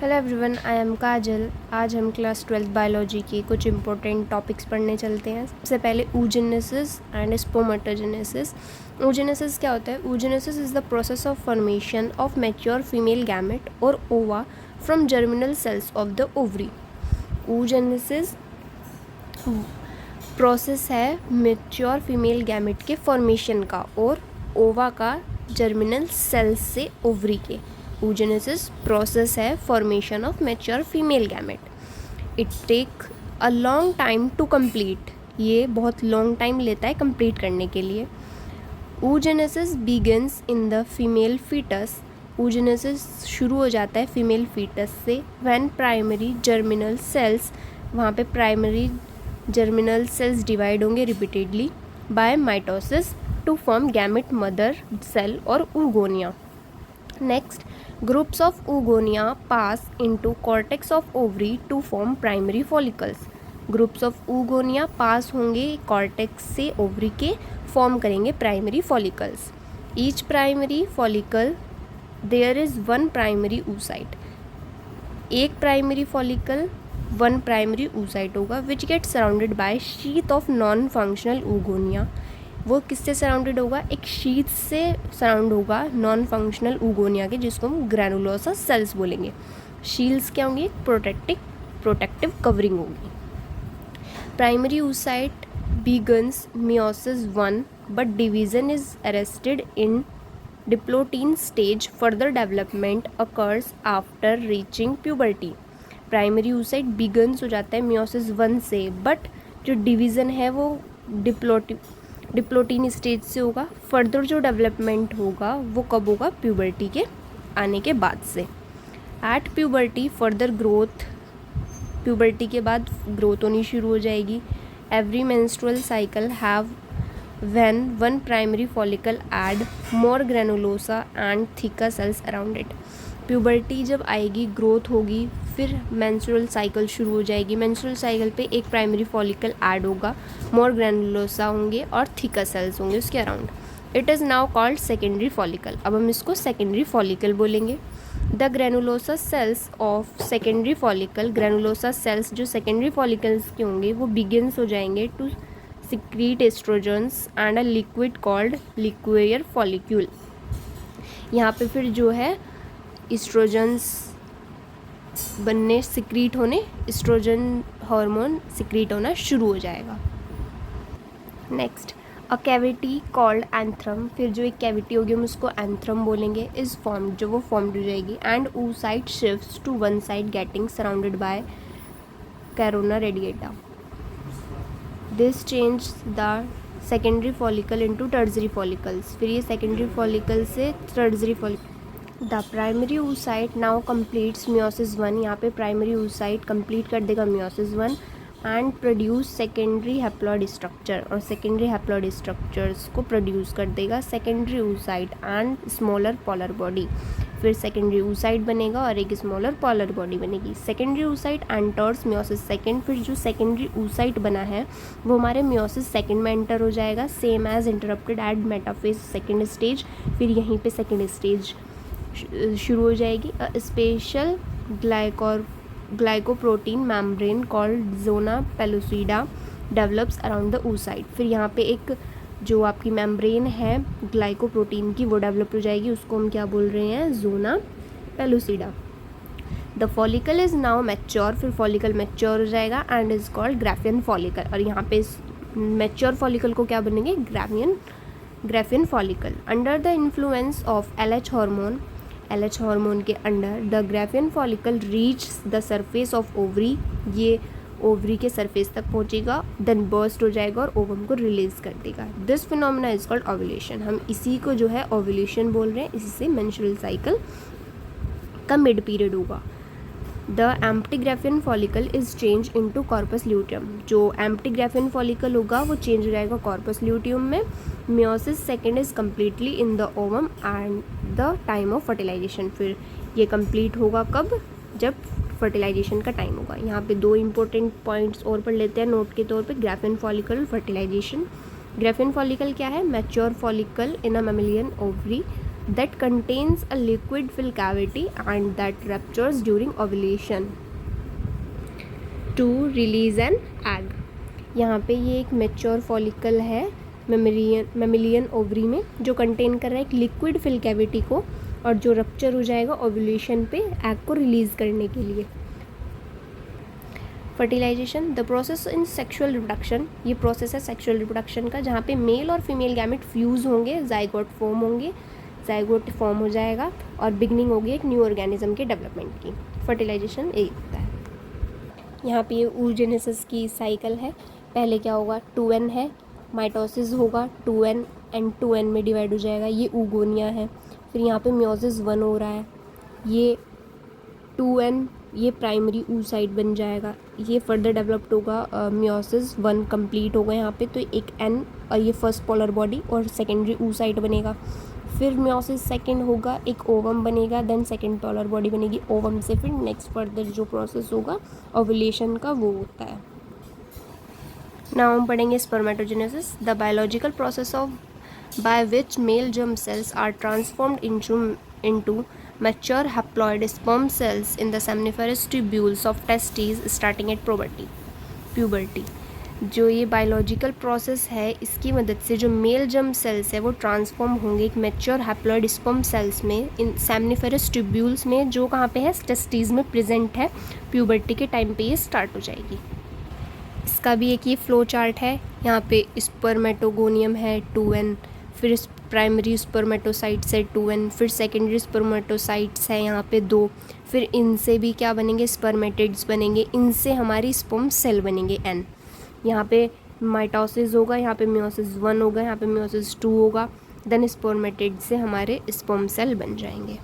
Hello everyone, I am काजल। आज हम class 12th biology की कुछ इंपॉर्टेंट टॉपिक्स पढ़ने चलते हैं। सबसे पहले oogenesis एंड स्पोमेटोजेनेसिस। oogenesis क्या होता है? oogenesis is the process of formation of mature female gamete और ova from germinal cells of the ovary. oogenesis process है मैच्योर फीमेल गैमेट के फॉर्मेशन का और ओवा का जर्मिनल सेल्स से ओवरी के। oogenesis प्रोसेस है formation of mature female gamete. It take a long time to complete. ये बहुत लॉन्ग टाइम लेता है कंप्लीट करने के लिए। oogenesis begins in the female foetus. oogenesis शुरू हो जाता है फीमेल फीटस से व्हेन प्राइमरी जर्मिनल सेल्स, वहाँ पे प्राइमरी जर्मिनल सेल्स डिवाइड होंगे repeatedly by mitosis to form gamete mother cell और oogonia। Next, groups of oogonia pass into cortex of ovary to form primary follicles. Groups of oogonia pass होंगे cortex से ovary के, form करेंगे primary follicles. Each primary follicle there is one primary oocyte। एक primary follicle one primary oocyte होगा which get surrounded by sheath of non functional oogonia। वो किससे surrounded होगा? एक शीथ से सराउंड होगा नॉन फंक्शनल oogonia के, जिसको हम ग्रैनुलोसा सेल्स बोलेंगे। शील्ड्स क्या होंगी? प्रोटेक्टिव कवरिंग होगी। Primary oocyte begins meiosis 1 but division is arrested in diplotene stage. Further development occurs after reaching puberty. Primary oocyte begins हो जाता है meiosis 1 से, बट जो डिवीज़न है वो डिप्लोटीन स्टेज से होगा। फर्दर जो डेवलपमेंट होगा वो कब होगा? प्यूबर्टी के आने के बाद से। At puberty further growth, puberty के बाद ग्रोथ होनी शुरू हो जाएगी। Every menstrual cycle have when one primary follicle add more granulosa and thicker cells around it। Puberty जब आएगी, ग्रोथ होगी, फिर मेंस्ट्रुअल साइकिल शुरू हो जाएगी। मेंस्ट्रुअल साइकिल पे एक प्राइमरी फॉलिकल ऐड होगा, मोर ग्रैनुलोसा होंगे और थिकर सेल्स होंगे उसके around. It is now called secondary follicle. अब हम इसको सेकेंडरी फॉलिकल बोलेंगे। The granulosa cells of secondary follicle, granulosa cells जो सेकेंडरी फॉलिकल्स के होंगे वो बिगिनस हो जाएंगे to secrete estrogens and a liquid called liqueur follicule। यहाँ पे फिर जो है इस्ट्रोजन्स बनने, सिक्रीट होने, इस्ट्रोजन हार्मोन सिक्रीट होना शुरू हो जाएगा। Next, a cavity called antrum, फिर जो एक कैविटी होगी हम उसको एंथ्रम बोलेंगे, इज फॉर्म्ड, जो वो फॉर्म्ड हो जाएगी। And oocyte shifts to one side getting surrounded by corona radiata. This change the secondary follicle into tertiary follicles. फिर ये सेकेंडरी फॉलिकल से tertiary follicle. The primary oocyte now completes meiosis 1। यहाँ पे primary oocyte complete कर देगा meiosis 1 and produce secondary haploid structure, और secondary haploid structures को produce कर देगा secondary oocyte and smaller polar body. फिर सेकेंडरी oocyte बनेगा और एक स्मॉलर पोलर बॉडी बनेगी। Secondary oocyte enters meiosis 2। फिर जो सेकेंडरी oocyte बना है वो हमारे meiosis 2 में एंटर हो जाएगा, same as interrupted at metaphase second stage. फिर यहीं पे सेकेंड स्टेज शुरू हो जाएगी। Special glycoprotein membrane called zona pellucida develops around the oocyte। फिर यहाँ पे एक जो आपकी मेम्ब्रेन है ग्लाइकोप्रोटीन की वो डेवलप हो जाएगी, उसको हम क्या बोल रहे हैं? Zona pellucida. The follicle is now mature, फिर फॉलिकल मैच्योर हो जाएगा and is called Graafian follicle. और यहाँ पे मैच्योर फॉलिकल को क्या बनेंगे? Graafian follicle. Under the influence of LH hormone, LH hormone के under the Graafian follicle reach the surface of ovary, ये ओवरी के सरफेस तक पहुंचेगा, देन बर्स्ट हो जाएगा और ओवम को रिलीज कर देगा। This phenomena is called ovulation. हम इसी को जो है ओव्यूलेशन बोल रहे हैं। इसी से मेंस्ट्रुअल साइकिल का मिड पीरियड होगा। The empty Graafian follicle is change into corpus luteum. जो एम्प्टी ग्राफियन फॉलिकल होगा वो चेंज हो जाएगा कॉर्पस ल्यूटियम में। meiosis 2 is completely in the ovum and the time of fertilization. फिर ये कंप्लीट होगा कब? जब फर्टिलाइजेशन का टाइम होगा। यहाँ पे दो इंपॉर्टेंट पॉइंट्स और पढ़ लेते हैं नोट के तौर पे, ग्राफियन फॉलिकल और फर्टिलाइजेशन। ग्राफियन फॉलिकल क्या है? Mature follicle in a mammalian ovary that contains a liquid filled cavity and that ruptures during ovulation to release an egg. यहाँ पे ये एक मैच्योर फॉलिकल है मेमिलियन ओवरी में, जो कंटेन कर रहा है एक लिक्विड फिल कैविटी को, और जो रप्चर हो जाएगा ओव्यूलेशन पे एग को रिलीज़ करने के लिए. Fertilization, the process in sexual reproduction, ये प्रोसेस है सेक्सुअल रिप्रोडक्शन का, जहाँ पे मेल और फीमेल गैमेट फ्यूज़ होंगे, जाइगोट फॉर्म होंगे, जाइगोट फॉर्म हो जाएगा और बिगनिंग होगी एक न्यू ऑर्गेनिज्म के डेवलपमेंट की. फर्टिलाइजेशन यही होता है. यहाँ पे ये oogenesis की साइकिल है. पहले क्या होगा, 2n है, माइटोसिस होगा, 2n एंड 2n में डिवाइड हो जाएगा, ये oogonia है. फिर यहाँ पे म्योसिस 1 हो रहा है, ये 2n ये प्राइमरी oocyte बन जाएगा, ये फर्दर डेवलप्ड होगा, म्योसिस 1 कंप्लीट होगा यहाँ पे, तो एक n और ये फर्स्ट पोलर बॉडी और सेकेंडरी oocyte बनेगा. फिर म्योसिस 2 होगा, एक ओवम बनेगा, देन सेकेंड पोलर बॉडी बनेगी. ओवम से फिर नेक्स्ट फर्दर जो प्रोसेस होगा ओव्यूलेशन का वो होता है. नाउ हम पढ़ेंगे spermatogenesis, the biological process of by which male germ cells are transformed into mature haploid sperm cells in the seminiferous tubules of testes starting at puberty. जो ये बायोलॉजिकल प्रोसेस है, इसकी मदद से जो मेल जर्म सेल्स है वो transform होंगे एक मैच्योर हैप्लॉइड स्पर्म सेल्स में इन सेमनिफेरस ट्यूब्यूल्स में, जो कहाँ पे है, टेस्टिस में प्रेजेंट है. प्यूबर्टी के टाइम पे ये स्टार्ट हो जाएगी. इसका भी एक ये फ्लो चार्ट है. यहाँ पे स्पर्मेटोगोनियम है 2n, फिर प्राइमरी स्पर्मेटोसाइट्स है 2n, फिर सेकेंडरी स्पर्मेटोसाइट्स है यहाँ पे 2, फिर इनसे भी क्या बनेंगे, स्पर्मेटिड्स बनेंगे, इनसे हमारी स्पर्म सेल बनेंगे n. यहाँ पे माइटोसिस होगा, यहाँ पे म्योसिस 1 होगा, यहाँ पे म्योसिस 2 होगा, देन स्पर्मेटिड से हमारे स्पर्म सेल बन जाएंगे.